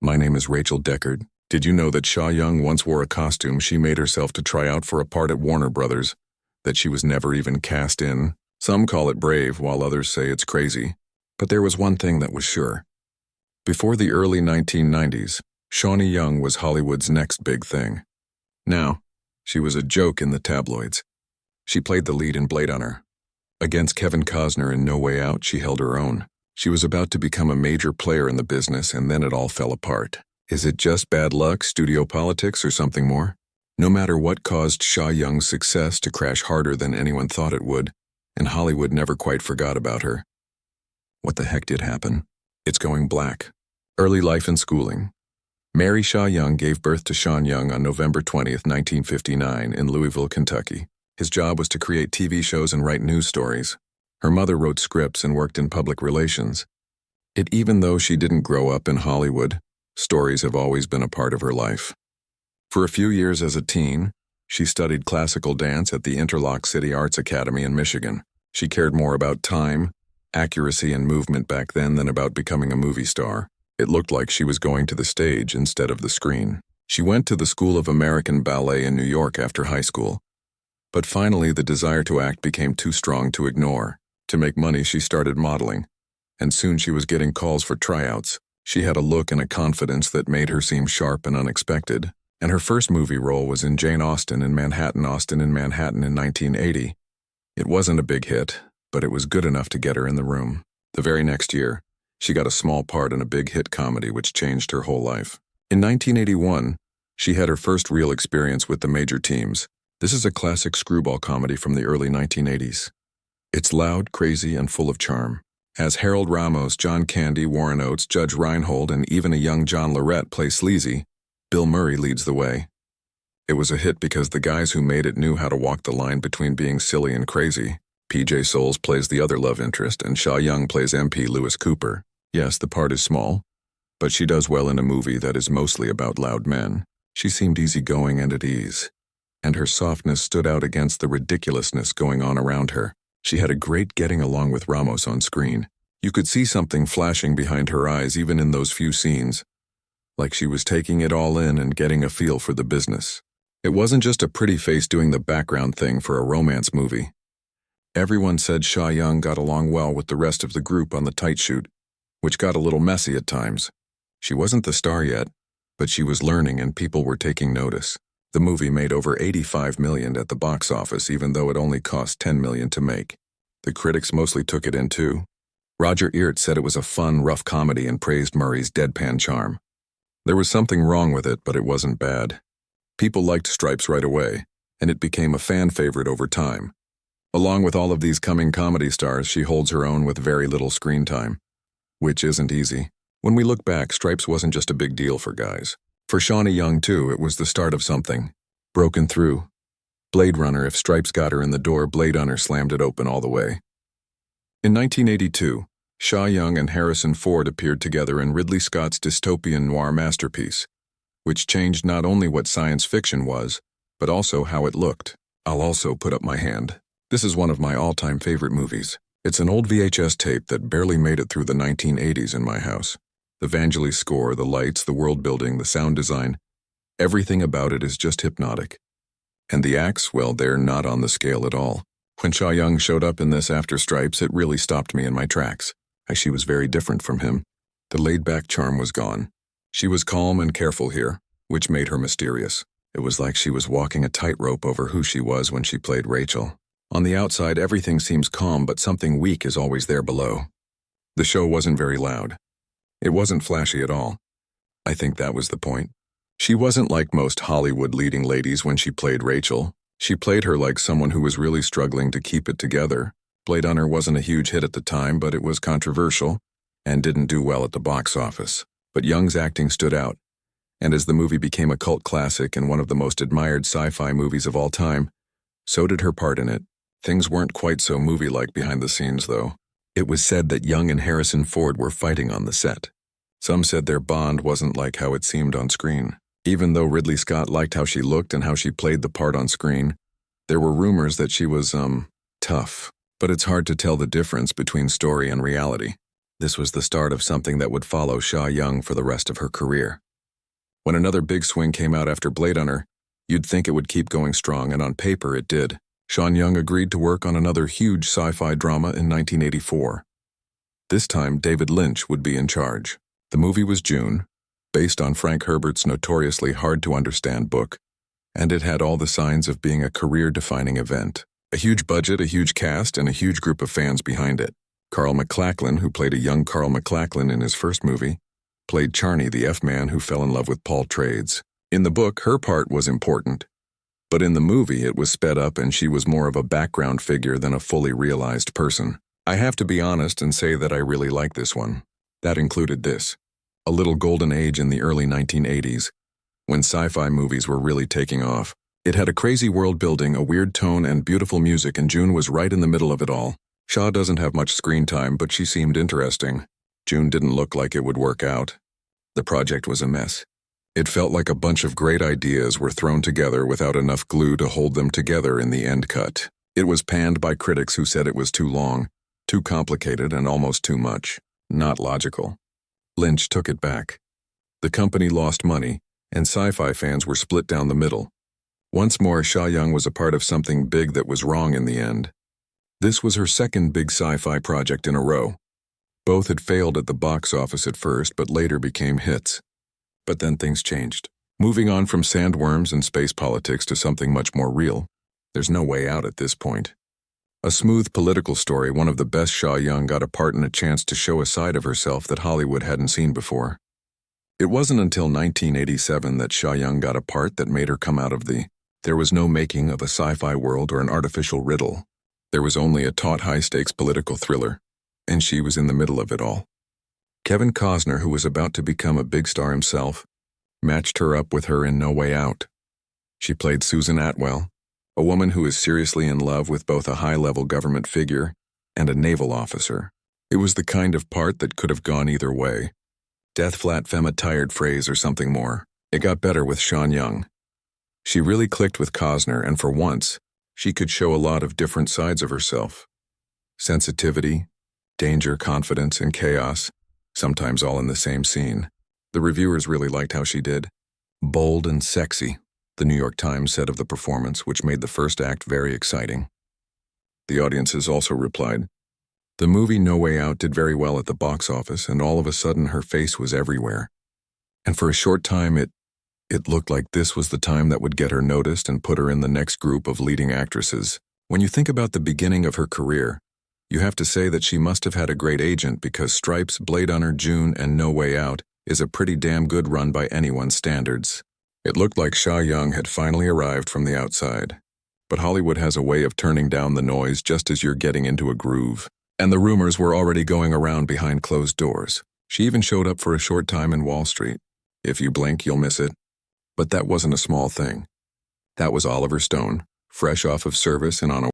My name is Rachel Deckard. Did you know that Sha Young once wore a costume she made herself to try out for a part at Warner Brothers that she was never even cast in? Some call it brave, while others say it's crazy. But there was one thing that was sure. Before the early 1990s, Shawnee Young was Hollywood's next big thing. Now, she was a joke in the tabloids. She played the lead in Blade Runner. Against Kevin Costner in No Way Out, she held her own. She was about to become a major player in the business, and then it all fell apart. Is it just bad luck, studio politics, or something more? No matter what caused Sha Young's success to crash harder than anyone thought it would, and Hollywood never quite forgot about her. What the heck did happen? It's going black. Early life and schooling. Mary Sha Young gave birth to Sean Young on November 20th, 1959, in Louisville, Kentucky. His job was to create TV shows and write news stories. Her mother wrote scripts and worked in public relations. Even though she didn't grow up in Hollywood, stories have always been a part of her life. For a few years as a teen, she studied classical dance at the Interlock City Arts Academy in Michigan. She cared more about time, accuracy, and movement back then than about becoming a movie star. It looked like she was going to the stage instead of the screen. She went to the School of American Ballet in New York after high school. But finally, the desire to act became too strong to ignore. To make money, she started modeling, and soon she was getting calls for tryouts. She had a look and a confidence that made her seem sharp and unexpected, and her first movie role was in Jane Austen in Manhattan in 1980. It wasn't a big hit, but it was good enough to get her in the room. The very next year, she got a small part in a big hit comedy which changed her whole life. In 1981, she had her first real experience with the major teams. This is a classic screwball comedy from the early 1980s. It's loud, crazy, and full of charm. As Harold Ramos, John Candy, Warren Oates, Judge Reinhold, and even a young John Lorette play sleazy, Bill Murray leads the way. It was a hit because the guys who made it knew how to walk the line between being silly and crazy. P.J. Soles plays the other love interest, and Sha Young plays MP Lewis Cooper. Yes, the part is small, but she does well in a movie that is mostly about loud men. She seemed easygoing and at ease, and her softness stood out against the ridiculousness going on around her. She had a great getting along with Ramos on screen. You could see something flashing behind her eyes even in those few scenes, like she was taking it all in and getting a feel for the business. It wasn't just a pretty face doing the background thing for a romance movie. Everyone said Sha Young got along well with the rest of the group on the tight shoot, which got a little messy at times. She wasn't the star yet, but she was learning and people were taking notice. The movie made over $85 million at the box office, even though it only cost $10 million to make. The critics mostly took it in too. Roger Ebert said it was a fun, rough comedy and praised Murray's deadpan charm. There was something wrong with it, but it wasn't bad. People liked Stripes right away, and it became a fan favorite over time. Along with all of these coming comedy stars, she holds her own with very little screen time, which isn't easy. When we look back, Stripes wasn't just a big deal for guys. For Shawnee Young, too, it was the start of something. Broken through. Blade Runner, if Stripes got her in the door, Blade Runner slammed it open all the way. In 1982, Sha Young and Harrison Ford appeared together in Ridley Scott's dystopian noir masterpiece, which changed not only what science fiction was, but also how it looked. I'll also put up my hand. This is one of my all-time favorite movies. It's an old VHS tape that barely made it through the 1980s in my house. The Vangelis score, the lights, the world building, the sound design, everything about it is just hypnotic. And the acts, well, they're not on the scale at all. When Sha Young showed up in this after Stripes, it really stopped me in my tracks. She was very different from him. The laid-back charm was gone. She was calm and careful here, which made her mysterious. It was like she was walking a tightrope over who she was when she played Rachel. On the outside, everything seems calm, but something weak is always there below. The show wasn't very loud. It wasn't flashy at all. I think that was the point. She wasn't like most Hollywood leading ladies when she played Rachel. She played her like someone who was really struggling to keep it together. Blade Runner wasn't a huge hit at the time, but it was controversial and didn't do well at the box office. But Young's acting stood out, and as the movie became a cult classic and one of the most admired sci-fi movies of all time, so did her part in it. Things weren't quite so movie-like behind the scenes, though. It was said that Young and Harrison Ford were fighting on the set. Some said their bond wasn't like how it seemed on screen. Even though Ridley Scott liked how she looked and how she played the part on screen, there were rumors that she was, tough. But it's hard to tell the difference between story and reality. This was the start of something that would follow Sha Young for the rest of her career. When another big swing came out after Blade Runner, you'd think it would keep going strong, and on paper it did. Sean Young agreed to work on another huge sci-fi drama in 1984. This time, David Lynch would be in charge. The movie was June, based on Frank Herbert's notoriously hard-to-understand book, and it had all the signs of being a career-defining event. A huge budget, a huge cast, and a huge group of fans behind it. Carl MacLachlan, who played a young Carl MacLachlan in his first movie, played Charney, the F-man who fell in love with Paul Trades. In the book, her part was important, but in the movie it was sped up and she was more of a background figure than a fully realized person. I have to be honest and say that I really like this one. That included this: a little golden age in the early 1980s, when sci-fi movies were really taking off. It had a crazy world building, a weird tone, and beautiful music, and June was right in the middle of it all. Sha doesn't have much screen time, but she seemed interesting. June didn't look like it would work out. The project was a mess. It felt like a bunch of great ideas were thrown together without enough glue to hold them together in the end cut. It was panned by critics who said it was too long, too complicated, and almost too much. Not logical. Lynch took it back. The company lost money, and sci-fi fans were split down the middle. Once more, Sha Young was a part of something big that was wrong in the end. This was her second big sci-fi project in a row. Both had failed at the box office at first, but later became hits. But then things changed. Moving on from sandworms and space politics to something much more real. There's no way out at this point. A smooth political story, one of the best. Sha Young got a part and a chance to show a side of herself that Hollywood hadn't seen before. It wasn't until 1987 that Sha Young got a part that made her come out of the "there was no making of a sci-fi world or an artificial riddle. There was only a taut high-stakes political thriller," and she was in the middle of it all. Kevin Costner, who was about to become a big star himself, matched her up with her in No Way Out. She played Susan Atwell, a woman who is seriously in love with both a high-level government figure and a naval officer. It was the kind of part that could have gone either way. Death flat femme tired phrase or something more. It got better with Sean Young. She really clicked with Costner, and for once, she could show a lot of different sides of herself. Sensitivity, danger, confidence, and chaos, sometimes all in the same scene. The reviewers really liked how she did. Bold and sexy, the New York Times said of the performance, which made the first act very exciting. The audiences also replied. The movie No Way Out did very well at the box office, and all of a sudden her face was everywhere. And for a short time it looked like this was the time that would get her noticed and put her in the next group of leading actresses. When you think about the beginning of her career, you have to say that she must have had a great agent, because Stripes, Blade Runner, June, and No Way Out is a pretty damn good run by anyone's standards. It looked like Sha Young had finally arrived from the outside. But Hollywood has a way of turning down the noise just as you're getting into a groove. And the rumors were already going around behind closed doors. She even showed up for a short time in Wall Street. If you blink, you'll miss it. But that wasn't a small thing. That was Oliver Stone, fresh off of service and on a